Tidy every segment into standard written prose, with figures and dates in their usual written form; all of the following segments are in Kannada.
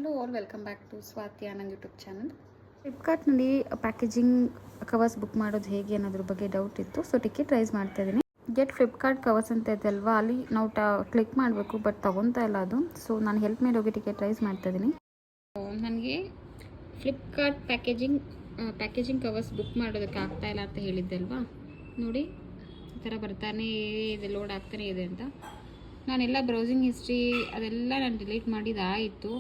Hello all, welcome back to Swati Anand YouTube channel. ಫ್ಲಿಪ್ಕಾರ್ಟ್ನಲ್ಲಿ ಪ್ಯಾಕೇಜಿಂಗ್ ಕವರ್ಸ್ ಬುಕ್ ಮಾಡೋದು ಹೇಗೆ ಅನ್ನೋದ್ರ ಬಗ್ಗೆ ಡೌಟ್ ಇತ್ತು. ಸೊ ಟಿಕೆಟ್ ರೈಸ್ ಮಾಡ್ತಾ ಇದ್ದೀನಿ. ಗೆಟ್ ಫ್ಲಿಪ್ಕಾರ್ಟ್ ಕವರ್ಸ್ ಅಂತ ಇದೆ ಅಲ್ವಾ, ಅಲ್ಲಿ ನಾವು ಕ್ಲಿಕ್ ಮಾಡಬೇಕು, ಬಟ್ ತೊಗೊತಾ ಇಲ್ಲ ಅದು. ಸೊ ನಾನು ಹೆಲ್ಪ್ ಮೇಲೆ ಹೋಗಿ ಟಿಕೆಟ್ ರೈಸ್ ಮಾಡ್ತಾ ಇದ್ದೀನಿ. ನನಗೆ ಫ್ಲಿಪ್ಕಾರ್ಟ್ ಪ್ಯಾಕೇಜಿಂಗ್ ಕವರ್ಸ್ ಬುಕ್ ಮಾಡೋದಕ್ಕೆ ಆಗ್ತಾ ಇಲ್ಲ ಅಂತ ಹೇಳಿದ್ದೆ ಅಲ್ವಾ. ನೋಡಿ, ಈ ಥರ ಬರ್ತಾನೆ ಇದೆ, ಲೋಡ್ ಆಗ್ತಾನೆ ಇದೆ ಅಂತ. ನಾನೆಲ್ಲ ಬ್ರೌಸಿಂಗ್ ಹಿಸ್ಟ್ರಿ ಅದೆಲ್ಲ ನಾನು ಡಿಲೀಟ್ ಮಾಡಿದಾಯಿತು.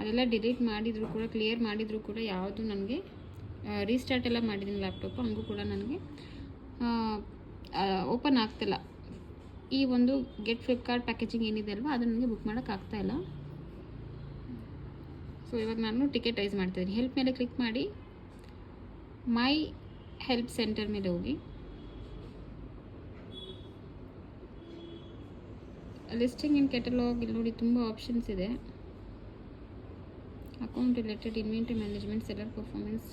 ಅದೆಲ್ಲ ಡಿಲೀಟ್ ಮಾಡಿದ್ರು ಕೂಡ, ಕ್ಲಿಯರ್ ಮಾಡಿದ್ರು ಕೂಡ ಯಾವುದು ನನಗೆ ರೀಸ್ಟಾರ್ಟ್ ಎಲ್ಲ ಮಾಡಿದ್ದೀನಿ ಲ್ಯಾಪ್ಟಾಪು, ಹಂಗೂ ಕೂಡ ನನಗೆ ಓಪನ್ ಆಗ್ತಿಲ್ಲ. ಈ ಒಂದು ಗೆಟ್ ಫ್ಲಿಪ್ಕಾರ್ಟ್ ಪ್ಯಾಕೇಜಿಂಗ್ ಏನಿದೆ ಅಲ್ವಾ, ಅದು ನನಗೆ ಬುಕ್ ಮಾಡೋಕ್ಕಾಗ್ತಾಯಿಲ್ಲ. ಸೊ ಇವಾಗ ನಾನು ಟಿಕೆಟ್ ರೈಸ್ ಮಾಡ್ತಾಯಿದ್ದೀನಿ. ಹೆಲ್ಪ್ ಮೇಲೆ ಕ್ಲಿಕ್ ಮಾಡಿ ಮೈ ಹೆಲ್ಪ್ ಸೆಂಟರ್ ಮೇಲೆ ಹೋಗಿ ಲಿಸ್ಟಿಂಗ್ ಇನ್ ಕೆಟಲಾಗ್, ಇಲ್ಲಿ ನೋಡಿ ತುಂಬ ಆಪ್ಷನ್ಸ್ ಇದೆ. Account related, inventory management, seller performance,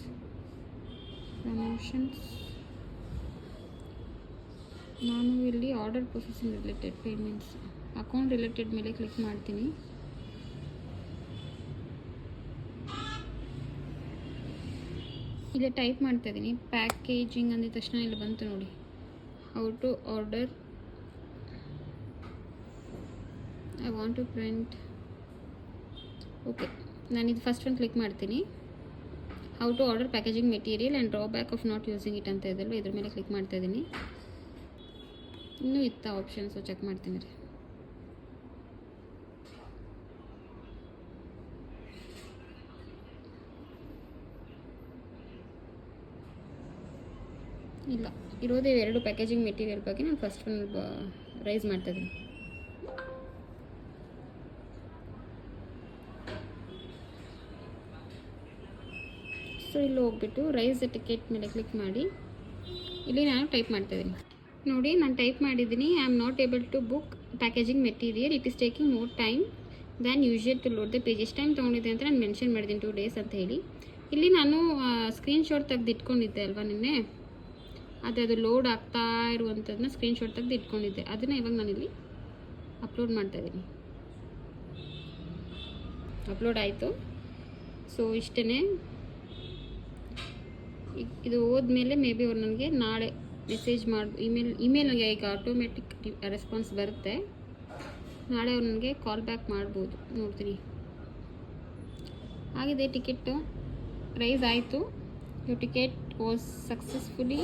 promotions. ನಾನು ಇಲ್ಲಿ order processing related, payments, account related ಮೇಲೆ ಕ್ಲಿಕ್ ಮಾಡ್ತೀನಿ. ಇಲ್ಲಿ ಟೈಪ್ ಮಾಡ್ತಾ ಇದ್ದೀನಿ. ಪ್ಯಾಕೇಜಿಂಗ್ ಅಂದಿದ ತಕ್ಷಣ ಇಲ್ಲಿ ಬಂತು ನೋಡಿ, how to order, I want to print. Okay, ನಾನಿದು ಫಸ್ಟ್ ಒಂದು ಕ್ಲಿಕ್ ಮಾಡ್ತೀನಿ. How to order packaging material and drawback of not using it ಅಂತ ಇದೆಯಲ್ಲ, ಇದ್ರ ಮೇಲೆ ಕ್ಲಿಕ್ ಮಾಡ್ತಾ ಇದ್ದೀನಿ. ಇನ್ನೂ ಇತ್ತ ಆಪ್ಷನ್ಸು ಚೆಕ್ ಮಾಡ್ತೀನಿ ರೀ. ಇಲ್ಲ, ಇರೋದೇ ಎರಡು ಪ್ಯಾಕೇಜಿಂಗ್ ಮೆಟೀರಿಯಲ್ ಬಗ್ಗೆ ನಾನು ಫಸ್ಟ್ ಒಂದು ರೈಸ್ ಮಾಡ್ತಾಯಿದ್ದೀನಿ. ಸೊ ಇಲ್ಲಿ ಹೋಗ್ಬಿಟ್ಟು ರೈಸ್ ದ ಟಿಕೆಟ್ ಮೇಲೆ ಕ್ಲಿಕ್ ಮಾಡಿ, ಇಲ್ಲಿ ನಾನು ಟೈಪ್ ಮಾಡ್ತಾಯಿದ್ದೀನಿ. ನೋಡಿ, ನಾನು ಟೈಪ್ ಮಾಡಿದ್ದೀನಿ. I am not able to book packaging material, it is taking more time than usual to load the page. ಎಷ್ಟು ಟೈಮ್ ತೊಗೊಂಡಿದೆ ಅಂತ ನಾನು ಮೆನ್ಷನ್ ಮಾಡಿದ್ದೀನಿ, 2 days ಅಂತ ಹೇಳಿ. ಇಲ್ಲಿ ನಾನು ಸ್ಕ್ರೀನ್ಶಾಟ್ ತೆಗೆದು ಇಟ್ಕೊಂಡಿದ್ದೆ ಅಲ್ವಾ ನಿನ್ನೆ, ಅದು ಲೋಡ್ ಆಗ್ತಾ ಇರುವಂಥದ್ದನ್ನ ಸ್ಕ್ರೀನ್ಶಾಟ್ ತೆಗೆದು ಇಟ್ಕೊಂಡಿದ್ದೆ. ಅದನ್ನು ಇವಾಗ ನಾನಿಲ್ಲಿ ಅಪ್ಲೋಡ್ ಮಾಡ್ತಾಯಿದ್ದೀನಿ. ಅಪ್ಲೋಡ್ ಆಯಿತು. ಸೊ ಇಷ್ಟೇ. ಇದು ಹೋದ್ಮೇಲೆ ಮೇ ಬಿ ಅವ್ರು ನನಗೆ ನಾಳೆ ಮೆಸೇಜ್ ಇಮೇಲ್ಗೆ ಈಗ ಆಟೋಮೆಟಿಕ್ ರೆಸ್ಪಾನ್ಸ್ ಬರುತ್ತೆ. ನಾಳೆ ಅವ್ರು ನನಗೆ ಕಾಲ್ ಬ್ಯಾಕ್ ಮಾಡ್ಬೋದು, ನೋಡ್ತೀನಿ. ಆಗಿದೆ, ಟಿಕೆಟ್ಟು ರೈಸ್ ಆಯಿತು. your ticket was successfully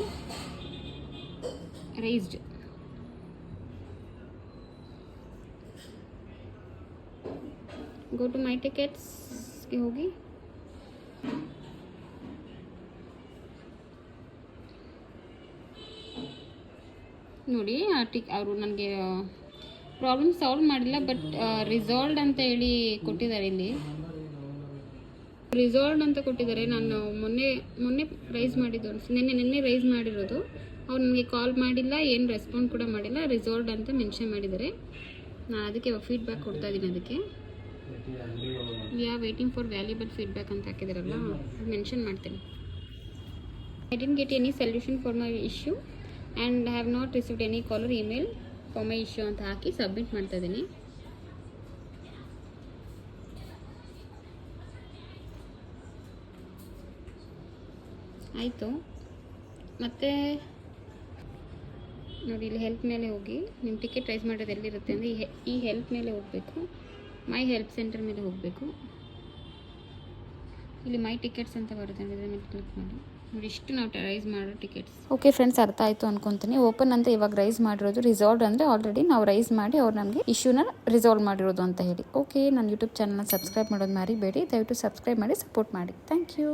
raised. go to my tickets ಗೆ ಹೋಗಿ ನೋಡಿ, ಅವರು ನನಗೆ ಪ್ರಾಬ್ಲಮ್ ಸಾಲ್ವ್ ಮಾಡಿಲ್ಲ, ಬಟ್ ರಿಸಾಲ್ವ್ಡ್ ಅಂತ ಹೇಳಿ ಕೊಟ್ಟಿದ್ದಾರೆ. ಇಲ್ಲಿ ರಿಸಾಲ್ವ್ಡ್ ಅಂತ ಕೊಟ್ಟಿದ್ದಾರೆ. ನಾನು ಮೊನ್ನೆ ರೈಸ್ ಮಾಡಿದ್ದು, ನಿನ್ನೆ ರೈಸ್ ಮಾಡಿರೋದು. ಅವ್ರು ನನಗೆ ಕಾಲ್ ಮಾಡಿಲ್ಲ, ಏನು ರೆಸ್ಪಾಂಡ್ ಕೂಡ ಮಾಡಿಲ್ಲ. ರಿಸಾಲ್ವ್ಡ್ ಅಂತ ಮೆನ್ಷನ್ ಮಾಡಿದ್ದಾರೆ. ನಾನು ಅದಕ್ಕೆ ಫೀಡ್ಬ್ಯಾಕ್ ಕೊಡ್ತಾ ಇದ್ದೀನಿ. ಅದಕ್ಕೆ we are waiting for valuable feedback ಅಂತ ಹಾಕಿದಾರಲ್ಲ, ಅದು ಮೆನ್ಷನ್ ಮಾಡ್ತೀನಿ. I didn't get any solution for my issue and have not received any caller email for my issue ಅಂತ ಹಾಕಿ ಸಬ್ಮಿಟ್ ಮಾಡ್ತಾ ಇದ್ದೀನಿ. ಆಯಿತು. ಮತ್ತು ನೋಡಿ, ಇಲ್ಲಿ ಹೆಲ್ಪ್ ಮೇಲೆ ಹೋಗಿ ನಿಮ್ಮ ಟಿಕೆಟ್ ರೈಸ್ ಮಾಡೋದು ಎಲ್ಲಿರುತ್ತೆ ಅಂದರೆ ಈ ಹೆಲ್ಪ್ ಮೇಲೆ ಹೋಗಬೇಕು. ಮೈ ಹೆಲ್ಪ್ ಸೆಂಟರ್ ಮೇಲೆ ಹೋಗಬೇಕು. ಇಲ್ಲಿ ಮೈ ಟಿಕೆಟ್ಸ್ ಅಂತ ಬರುತ್ತೆ, ಅದರ ಮೇಲೆ ಕ್ಲಿಕ್ ಮಾಡಿ. ನೋಡಿ, ಇಷ್ಟು ನಾವು ರೈಸ್ ಮಾಡೋ ಟಿಕೆಟ್ಸ್. ಓಕೆ ಫ್ರೆಂಡ್ಸ್, ಅರ್ಥ ಆಯಿತು ಅಂದ್ಕೊತೀನಿ. ಓಪನ್ ಅಂತ ಇವಾಗ ರೈಸ್ ಮಾಡಿರೋದು, ರಿಸಾಲ್ವ್ಡ್ ಅಂದರೆ ಆಲ್ರೆಡಿ ನಾವು ರೈಸ್ ಮಾಡಿ ಅವ್ರು ನಮಗೆ ಇಶ್ಯೂನ ರಿಸಾಲ್ವ್ ಮಾಡಿರೋದು ಅಂತ ಹೇಳಿ. ಓಕೆ, ನನ್ನ ಯೂಟ್ಯೂಬ್ ಚಾನಲ್ನ ಸಬ್ಸ್ಕ್ರೈಬ್ ಮಾಡೋದು ಮರಿಬೇಡಿ. ದಯವಿಟ್ಟು ಸಬ್ಸ್ಕ್ರೈಬ್ ಮಾಡಿ, ಸಪೋರ್ಟ್ ಮಾಡಿ. Thank you.